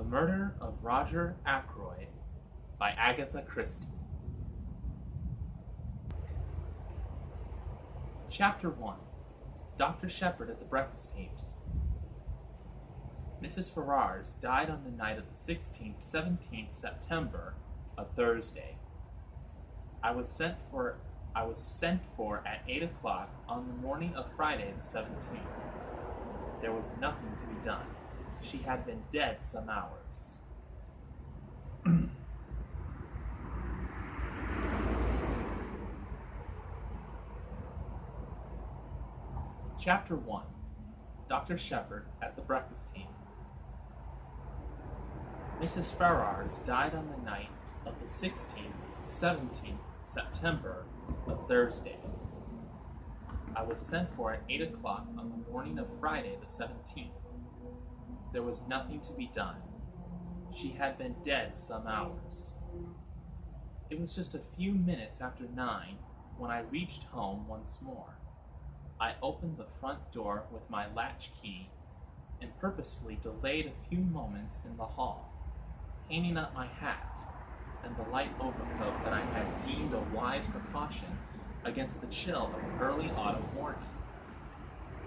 Murder of Roger Ackroyd by Agatha Christie. Chapter 1. Dr. Shepherd at the breakfast table. Mrs. Ferrars died on the night of the 16th, 17th September, a Thursday. I was sent for at 8 o'clock on the morning of Friday the 17th. There was nothing to be done. She had been dead some hours. Chapter 1. Dr. Shepherd at the breakfast table. Mrs. Ferrars died on the night of the 16th, 17th September, a Thursday. I was sent for at 8 o'clock on the morning of Friday the 17th. There was nothing to be done. She had been dead some hours. It was just a few minutes after 9 when I reached home once more. I opened the front door with my latch key and purposefully delayed a few moments in the hall, hanging up my hat and the light overcoat that I had deemed a wise precaution against the chill of an early autumn morning.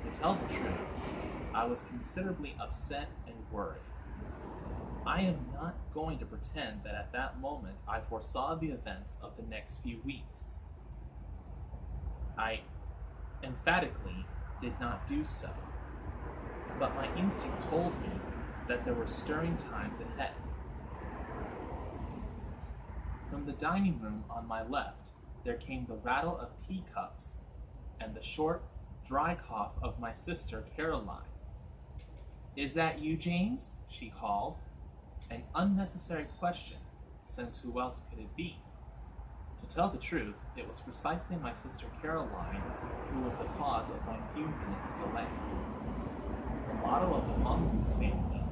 To tell the truth, I was considerably upset and worried. I am not going to pretend that at that moment I foresaw the events of the next few weeks. I emphatically did not do so, but my instinct told me that there were stirring times ahead. From the dining room on my left, there came the rattle of teacups and the short, dry cough of my sister Caroline. "Is that you, James?" she called. An unnecessary question, since who else could it be? To tell the truth, it was precisely my sister Caroline who was the cause of my few minutes' delay. The motto of the Mongoose family,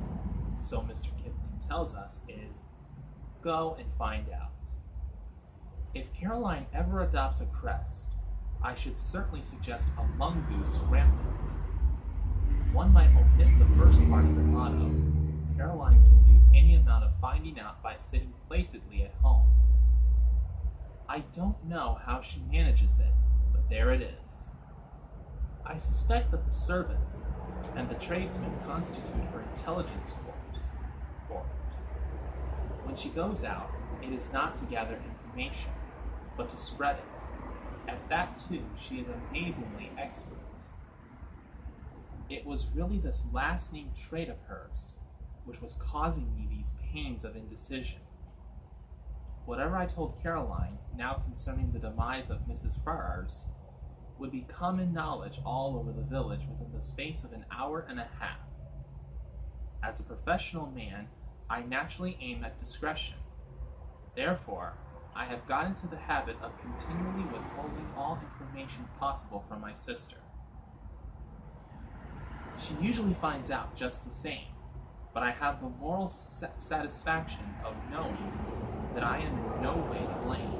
so Mr. Kipling tells us, is, "Go and find out." If Caroline ever adopts a crest, I should certainly suggest a mongoose rampant. One might omit the first part of the motto. Caroline can do any amount of finding out by sitting placidly at home. I don't know how she manages it, but there it is. I suspect that the servants and the tradesmen constitute her intelligence corps. When she goes out, it is not to gather information, but to spread it. At that, too, she is amazingly expert. It was really this last named trait of hers which was causing me these pains of indecision. Whatever I told Caroline now concerning the demise of Mrs. Ferrars would be common knowledge all over the village within the space of an hour and a half. As a professional man, I naturally aim at discretion. Therefore, I have got into the habit of continually withholding all information possible from my sister. She usually finds out just the same, but I have the moral satisfaction of knowing that I am in no way to blame.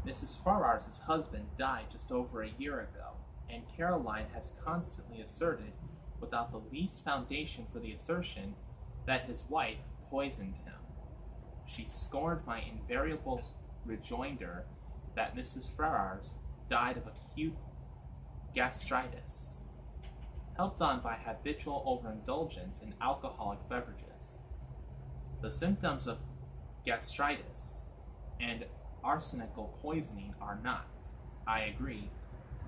Mrs. Ferrars' husband died just over a year ago, and Caroline has constantly asserted, without the least foundation for the assertion, that his wife poisoned him. She scorned my invariable rejoinder that Mrs. Ferrars died of acute gastritis, helped on by habitual overindulgence in alcoholic beverages. The symptoms of gastritis and arsenical poisoning are not, I agree,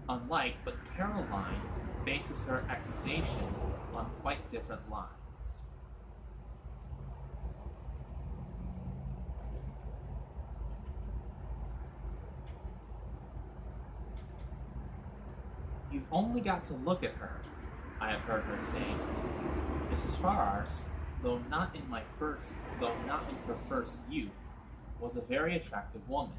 unlike, but Caroline bases her accusation on quite different lines. "You've only got to look at her," I have heard her say. Mrs. Ferrars, though not in her first youth, was a very attractive woman,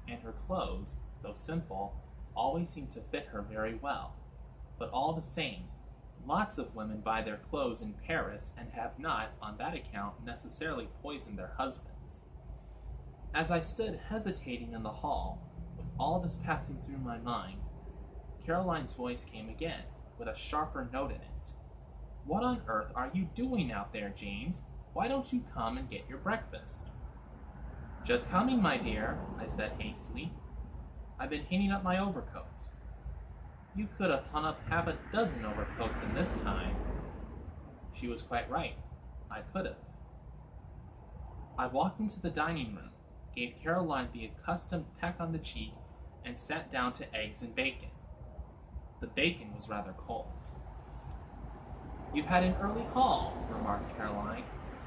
and her clothes, though simple, always seemed to fit her very well. But all the same, lots of women buy their clothes in Paris and have not, on that account, necessarily poisoned their husbands. As I stood hesitating in the hall, with all this passing through my mind, Caroline's voice came again, with a sharper note in it. What on earth are you doing out there, James? Why don't you come and get your breakfast? Just coming, my dear, I said hastily. I've been hanging up my overcoat. You could have hung up half a dozen overcoats in this time. She was quite right. I could have. I walked into the dining room, gave Caroline the accustomed peck on the cheek, and sat down to eggs and bacon. The bacon was rather cold. You've had an early call, remarked Caroline.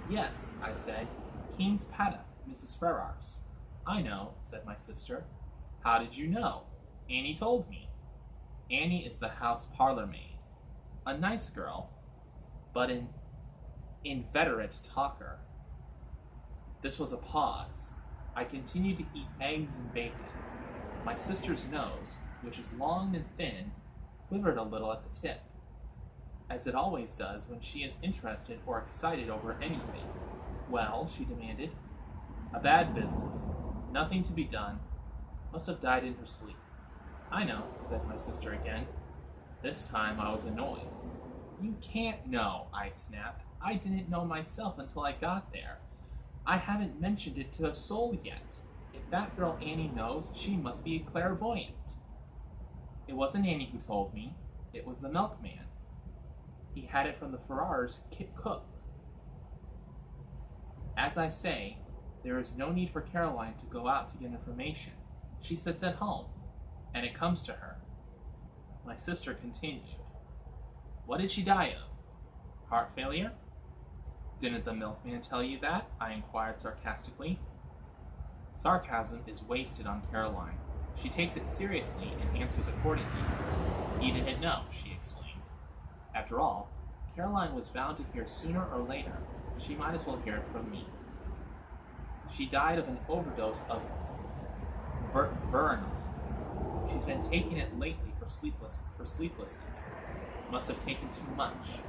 Yes, I said. Keen's paddock, Mrs. Ferrars. I know, said my sister. How did you know? Annie told me. Annie is the house parlor maid. A nice girl, but an inveterate talker. This was a pause. I continued to eat eggs and bacon. My sister's nose, which is long and thin, quivered a little at the tip, as it always does when she is interested or excited over anything. Well, she demanded. A bad business. Nothing to be done. Must have died in her sleep. I know, said my sister again. This time I was annoyed. You can't know, I snapped. I didn't know myself until I got there. I haven't mentioned it to a soul yet. If that girl Annie knows, she must be a clairvoyant. It wasn't Annie who told me. It was the milkman. He had it from the Ferrars' cook. As I say, there is no need for Caroline to go out to get information. She sits at home, and it comes to her. My sister continued. What did she die of? Heart failure? Didn't the milkman tell you that? I inquired sarcastically. Sarcasm is wasted on Caroline. She takes it seriously and answers accordingly. He didn't know, she explained. After all, Caroline was bound to hear sooner or later. She might as well hear it from me. She died of an overdose of Veronal. She's been taking it lately for sleeplessness. Must have taken too much.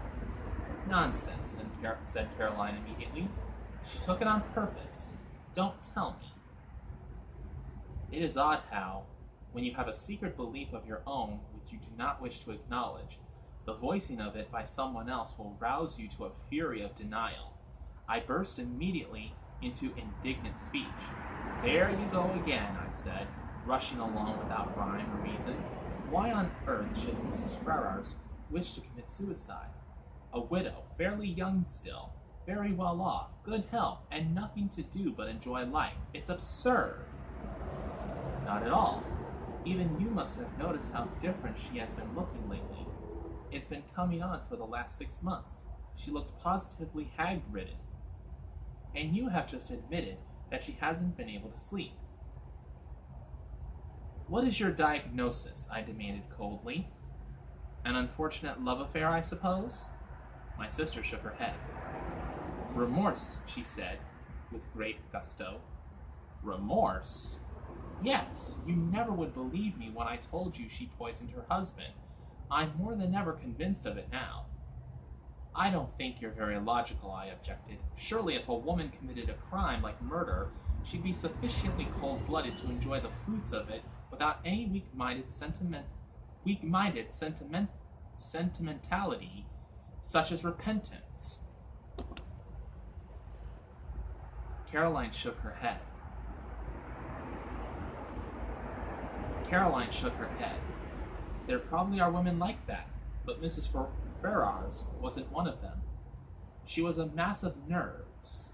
Nonsense, said Caroline immediately. She took it on purpose. Don't tell me. It is odd how, when you have a secret belief of your own which you do not wish to acknowledge, the voicing of it by someone else will rouse you to a fury of denial. I burst immediately into indignant speech. There you go again, I said, rushing along without rhyme or reason. Why on earth should Mrs. Ferrars wish to commit suicide? A widow, fairly young still, very well off, good health, and nothing to do but enjoy life. It's absurd. Not at all. Even you must have noticed how different she has been looking lately. It's been coming on for the last 6 months. She looked positively hag-ridden. And you have just admitted that she hasn't been able to sleep. What is your diagnosis? I demanded coldly. An unfortunate love affair, I suppose? My sister shook her head. Remorse, she said, with great gusto. Remorse? Yes, you never would believe me when I told you she poisoned her husband. I'm more than ever convinced of it now. I don't think you're very logical, I objected. Surely if a woman committed a crime like murder, she'd be sufficiently cold-blooded to enjoy the fruits of it without any weak-minded sentimentality such as repentance. Caroline shook her head. There probably are women like that, but Mrs. Ferrars wasn't one of them. She was a mass of nerves.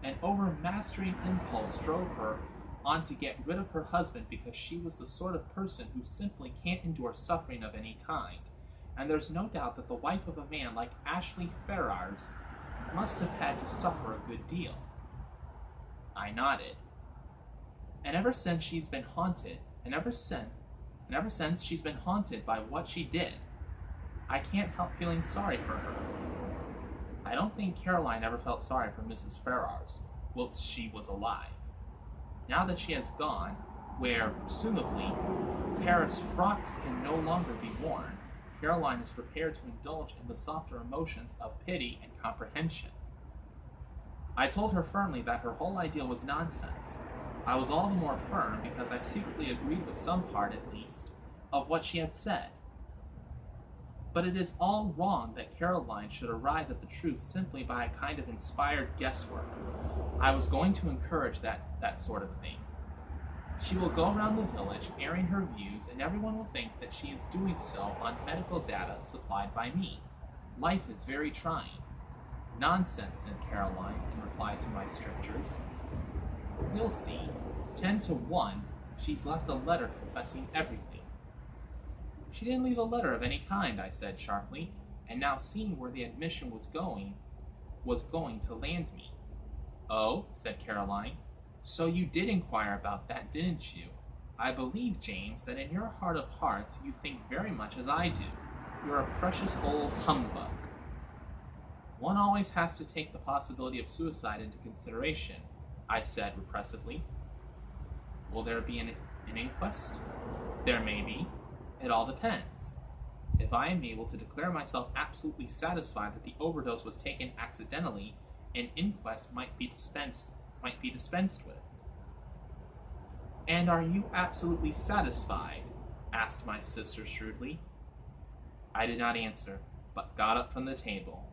An overmastering impulse drove her on to get rid of her husband because she was the sort of person who simply can't endure suffering of any kind. And there's no doubt that the wife of a man like Ashley Ferrars must have had to suffer a good deal. I nodded. And ever since she's been haunted by what she did, I can't help feeling sorry for her. I don't think Caroline ever felt sorry for Mrs. Ferrars whilst she was alive. Now that she has gone, where, presumably, Paris frocks can no longer be worn, Caroline is prepared to indulge in the softer emotions of pity and comprehension. I told her firmly that her whole idea was nonsense. I was all the more firm because I secretly agreed with some part, at least, of what she had said. But it is all wrong that Caroline should arrive at the truth simply by a kind of inspired guesswork. I was going to encourage that sort of thing. She will go around the village airing her views, and everyone will think that she is doing so on medical data supplied by me. Life is very trying. Nonsense, said Caroline in reply to my strictures. You'll see. 10-1, she's left a letter confessing everything. She didn't leave a letter of any kind, I said sharply, and now seeing where the admission was going to land me. Oh, said Caroline, so you did inquire about that, didn't you? I believe, James, that in your heart of hearts you think very much as I do. You're a precious old humbug. One always has to take the possibility of suicide into consideration, I said repressively. Will there be an inquest? There may be. It all depends. If I am able to declare myself absolutely satisfied that the overdose was taken accidentally, an inquest might be dispensed with. And are you absolutely satisfied? Asked my sister shrewdly. I did not answer, but got up from the table.